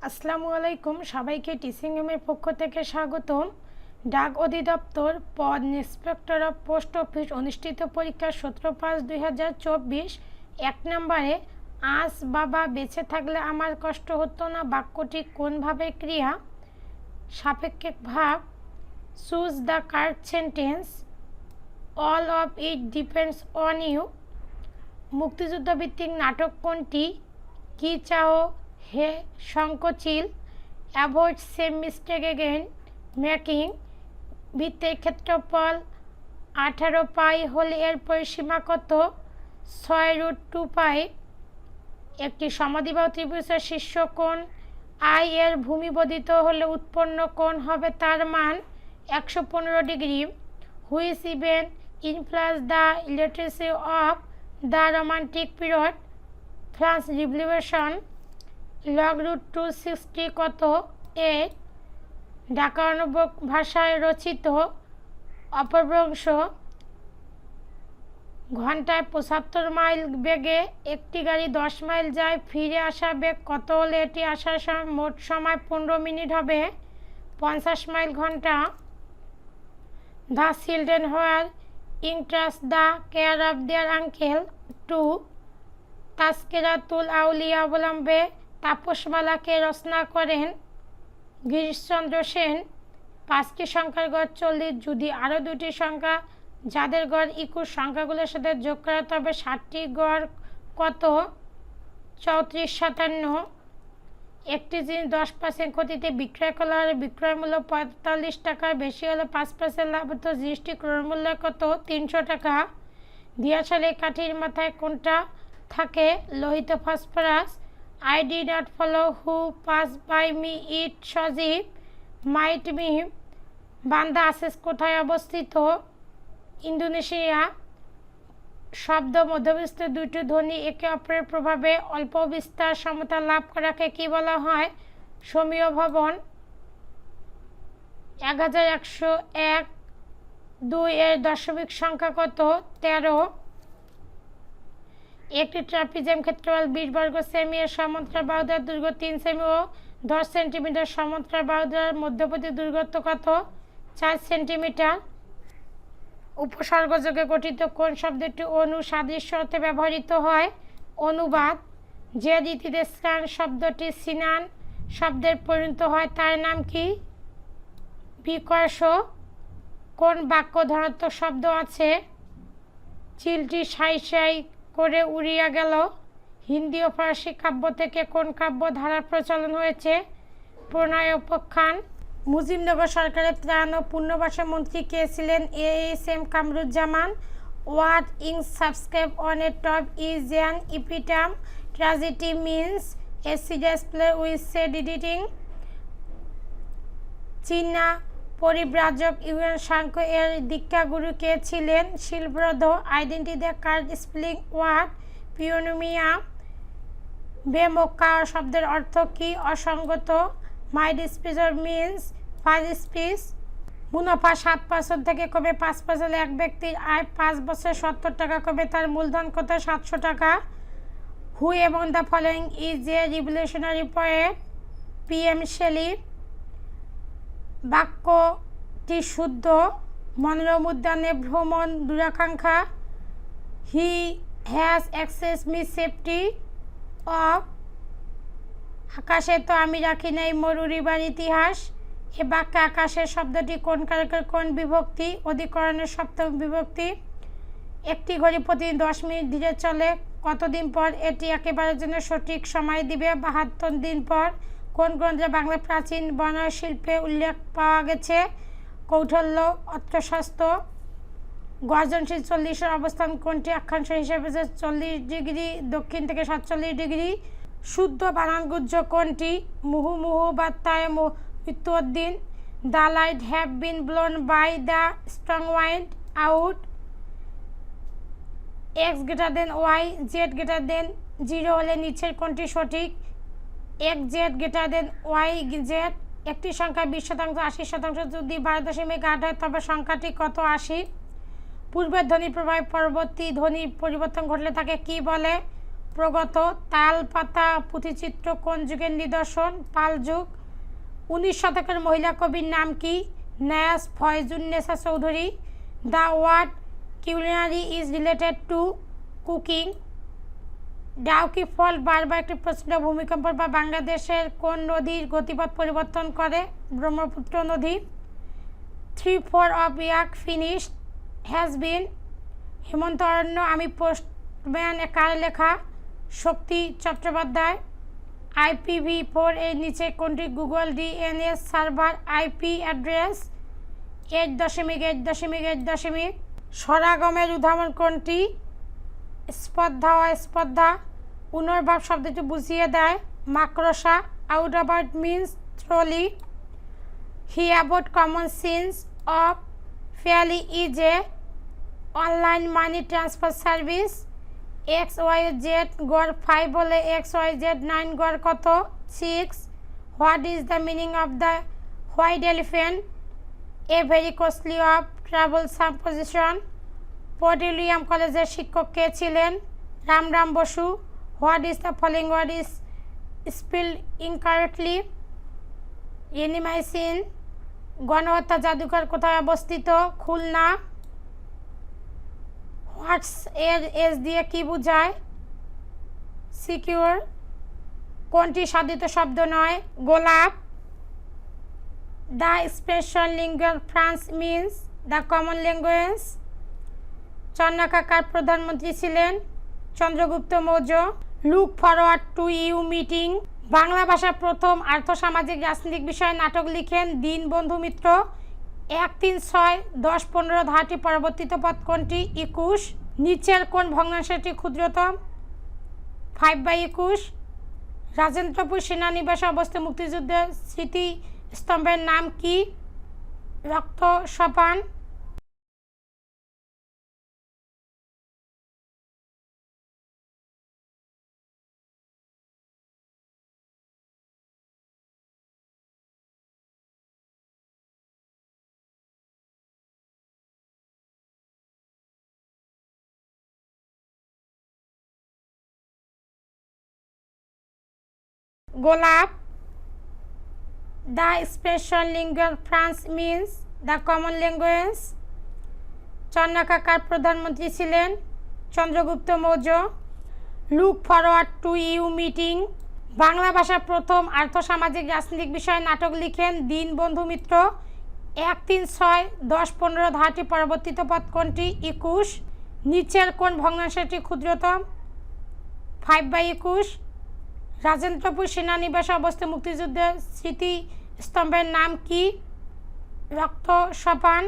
আসসালামু আলাইকুম, সবাইকে টিচিং রুমের পক্ষ থেকে স্বাগতম। ডাক অধিদপ্তর পদ ইন্সপেক্টর অফ পোস্ট অফিস অনুষ্ঠিত পরীক্ষা 17/5/2024 এক নম্বরে আজ বাবা বেঁচে থাকলে আমার কষ্ট হতো না বাক্যটি কোনভাবে ক্রিয়া? সাপেক্ষিক ভাব। Choose the correct sentence. All of it depends on you. মুক্তিযুদ্ধ ভিত্তিক নাটক কোনটি? কি চাও হে সংকোচিল। Avoid same mistake again making. বৃত্তের ক্ষেত্রফল 18 পাই হলে এর পরিসীমা কত? 6√2 পাই। একটি সমদ্বিবাহু ত্রিভুজের শীর্ষকোণ আই এর ভূমিবদিত হলে উৎপন্ন কোণ হবে তার মান 115 degree. Which event influence the literacy of the romantic period? France revolution. log√260 কত? 8। ঢাকা অনুবাদ ভাষায় রচিত অপভ্রংশ। ঘন্টায় 75 মাইল বেগে একটি গাড়ি 10 মাইল যায়, ফিরে আসা বেগ কত হলে এটি আসার সময় মোট সময় 15 মিনিট হবে? 50 মাইল ঘন্টা। The children where entrust the care of their uncle to. Tazkiratul Awliya অবলম্বে তাপসমালাকে রচনা করেন গিরিশচন্দ্র সেন। 5টি সংখ্যার গড় 40, যদি আরও 2টি সংখ্যা যাদের গড় 21 সংখ্যাগুলোর সাথে যোগ করা তবে 60টি গড় কত? 34, 57। একটি জিনিস 10% ক্ষতিতে বিক্রয় করা হলে বিক্রয় মূল্য 45 টাকার বেশি হলে 5% লাভ হতো। জিনিসটি ক্রয় মূল্য কত? 300 টাকা। দিয়াশালি কাঠির মাথায় কোনটা থাকে? লোহিত phosphorus. I did not follow who passed by me it Sajib. might me। বান্দা আশেস কোথায় অবস্থিত? ইন্দোনেশিয়া। শব্দ মধ্যবিষ্ট দুইটি ধ্বনি একে অপরের প্রভাবে অল্প বিস্তার সমতা লাভ করাকে কি বলা হয়? সমীয় ভবন। 1101 2 এর দশমিক সংখ্যা কত? 13। একটি ট্রাপিজিয়াম ক্ষেত্রফল 20 বর্গ সেমি এর সমান্তরাল বাহুদ্বয়ের দৈর্ঘ্য 3 সেমি ও 10 সেন্টিমিটার। সমান্তরাল বাহুদ্বয়ের মধ্যবর্তী দূরত্ব কত? 4 সেন্টিমিটার। উপসর্গযোগে গঠিত কোন শব্দটি অনুসাদৃশ্য অর্থে ব্যবহৃত হয়? অনুবাদ। যে রীতিতে স্নান শব্দটি সিনান শব্দের পরিণত হয় তার নাম কি? বিকর্ষ। কোন বাক্য ধনাত্মক শব্দ আছে? চিলটি সাই সাই করে উড়িয়া গেল। হিন্দি ও ফরাসি কাব্য থেকে কোন কাব্য ধারার প্রচলন হয়েছে? প্রণয় উপাখ্যান। মুজিবনগর সরকারের ত্রাণ ও পুনর্বাসন মন্ত্রী কে ছিলেন? AHM কামরুজ্জামান। হোয়াট ইং subscribe on a top is an epitome tragedy means a serious play with sad editing. চীনা পরিব্রাজক ইউয়ান সাংখ্য এর দীক্ষাগুরু কে ছিলেন? Shilabhadra. Identify the correct spelling word pneumonia. বেমক্কা শব্দের অর্থ কি? অসঙ্গত। Maiden speech means first speech. মুনাফা 7% থেকে কমে 5% হলে এক ব্যক্তির আয় 5 বছরে 70 টাকা কমে তার মূলধন কত? 700 টাকা। হু এবং the following is a revolutionary poet? PM Shelley. বাক্যটি শুদ্ধ। মনোরম উদ্যানে ভ্রমণ দূরাকাঙ্ক্ষা। He has access me safety of. আকাশে তো আমি রাখি নাই মরুরিবার ইতিহাস। এ বাক্যে আকাশের শব্দটি কোন কারকের কোন বিভক্তি? অধিকরণের সপ্তম বিভক্তি। একটি ঘড়ি প্রতিদিন 10 মিনিট ধীরে চলে কতদিন পর এটি একেবারের জন্য সঠিক সময় দিবে? 72 দিন পর। কোন গ্রন্থে বাংলা প্রাচীন বর্ণ শিল্পে উল্লেখ পাওয়া গেছে? কৌটিল্য অর্থশাস্ত্র। গর্জনশীল 40-এর অবস্থান কোনটি? অক্ষাংশ হিসেবে 40 ডিগ্রি দক্ষিণ থেকে 47 ডিগ্রি। শুদ্ধ বানানগুজ্জ কোনটি? মুহুর্মুহু বা তায় মৃত্যুদ্দিন। The light have been blown by the strong wind out. X greater Y Z greater 0 হলে নিচের কোনটি সঠিক? XZ greater Y Z। একটি সংখ্যা 20% 80% যদি 12.8 হয় তবে সংখ্যাটি কত? 80। পূর্বের ধ্বনির প্রভাবে পরবর্তী ধ্বনির পরিবর্তন ঘটলে তাকে কি বলে? প্রগত। তাল পাতা পুঁথিচিত্র কোন যুগের নিদর্শন? পাল যুগ। 19 শতকের মহিলা কবির নাম কি? ন্যাস Faizunnesa Chowdhury. The word culinary is related to cooking. Dauki fault বারবার একটি প্রচণ্ড ভূমিকম্প বা বাংলাদেশের কোন নদীর গতিপথ পরিবর্তন করে? ব্রহ্মপুত্র নদী। 3/4 অফ ইয়াক ফিনিশ হ্যাজ বিন। হেমন্ত অরণ্য আমি পোস্টম্যান কার লেখা? শক্তি চট্টোপাধ্যায়। IPv4 এর নিচে কোনটি Google DNS server IP address? 8.8.8. স্বরাগমের উদাহরণ কোনটি? স্পর্ধা অস্পর্ধা। পুনর্ভাব শব্দটি বুঝিয়ে দেয়। মাকড়সা। Out about means trolley. He about common sense of fairly is a online money transfer service. XYZ গড় 5 বলে XYZ 9 গড় কত? 6. What is the meaning of the white elephant? A very costly of troublesome position. Fort William কলেজের শিক্ষক কে ছিলেন? Ramram Basu. What is the following word is spelled incorrectly? এনিমাইসিন। গণহত্যা জাদুঘর কোথায় অবস্থিত? খুলনা। হোয়াটস এর এস দিয়ে কি বোঝায়? সিকিউর। কোনটি সাধিত শব্দ নয়? গোলাপ। The special lingual France means the common language. চন্দ্রকা কার প্রধানমন্ত্রী ছিলেন? Chandragupta Maurya. Look forward to you meeting. Bangla ভাষার প্রথম আর্থসামাজিক রাজনৈতিক বিষয়ে নাটক লিখেন দীনবন্ধু মিত্র। 1, 3, 6, 10, 15 ধারাটি পরবর্তীত পদ কোনটি? 21। নিচের কোন ভগ্নাংশটি ক্ষুদ্রতম? 5/21। রাজেন্দ্রপুর সেনানিবাসে অবস্থিত মুক্তিযুদ্ধের স্মৃতিস্তম্ভের নাম কি? রক্ত সোপান। গোলাপ। The special lingual France means the common language. চন্দ্রকা কার প্রধানমন্ত্রী ছিলেন? Chandragupta Maurya. Look forward to you meeting. Bangla ভাষার প্রথম আর্থসামাজিক রাজনৈতিক বিষয়ে নাটক লিখেন দীনবন্ধু মিত্র। 1, 3, 6, 10, 15 ধারাটি পরবর্তীত পদ কোনটি? 21। নিচের কোন ভগ্নাংশটি ক্ষুদ্রতম? 5/21। রাজেন্দ্রপুর সেনানিবাসে অবস্থিত মুক্তিযুদ্ধের স্মৃতিস্তম্ভের নাম কি? রক্ত সোপান।